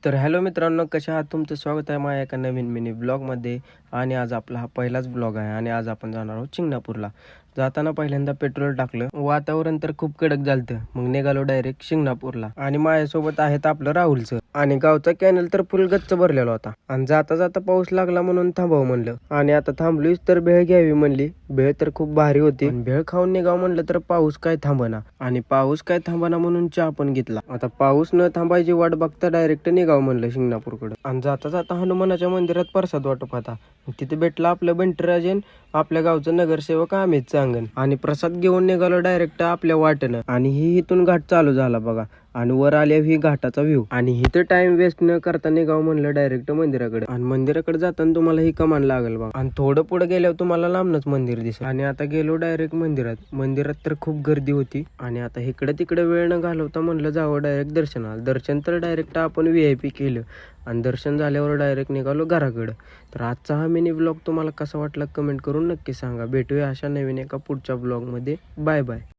तर हॅलो मित्रांनो, कशा आहात? तुमचं स्वागत आहे माझ्या एका नवीन मिनी ब्लॉगमध्ये. आणि आज आपला हा पहिलाच ब्लॉग आहे आणि आज आपण जाणार आहोत शिंगणापूरला. जाताना पहिल्यांदा पेट्रोल टाकलं, वातावरण तर खूप कडक झालतं, मग निघालो डायरेक्ट शिंगणापूरला. आणि माझ्यासोबत आहेत आपलं राहुलचं. आणि गावचा कॅनल तर फुल गच्च भरलेला होता आणि जाता जाता पाऊस लागला म्हणून थांबावं म्हणलं. आणि आता थांबलोच तर भेळ घ्यावी म्हणली. भेळ तर खूप भारी होती. भेळ खाऊन निघावं म्हणलं तर पाऊस काय थांबना, आणि पाऊस काय थांबना म्हणून चहा पण घेतला. आता पाऊस न थांबायची वाट बघता डायरेक्ट निघावं म्हणलं शिंगणापूरकडे. आणि जाता जाता हनुमानाच्या मंदिरात प्रसाद वाटप होता. तिथे भेटला आपलं बंटीराजन, आपल्या गावचं नगरसेवक अमित चांगन. आणि प्रसाद घेऊन निघालो डायरेक्ट आपल्या वाटेनं. आणि ही इथून घाट चालू झाला बघा. आणि वर आल्या ही घाटाचा व्ह्यू. आणि इथं टाइम वेस्ट न करता निघावं म्हणलं डायरेक्ट मंदिराकडे. आणि मंदिराकडे जाताना तुम्हाला ही कमान लागेल बघा. आणि थोडं पुढे गेल्यावर तुम्हाला लांबनच मंदिर दिसेल. आणि आता गेलो डायरेक्ट मंदिरात. मंदिरात तर खूप गर्दी होती. आणि आता इकडे तिकडे वेळ न घालवता म्हणलं जावं डायरेक्ट दर्शनाला. दर्शन तर डायरेक्ट आपण VIP केलं. आणि दर्शन झाल्यावर डायरेक्ट निघालो घराकडं. तर आजचा हा मिनी ब्लॉग तुम्हाला कसा वाटला कमेंट करून नक्की सांगा. भेटूया अशा नवीन एका पुढच्या ब्लॉगमध्ये. Bye bye.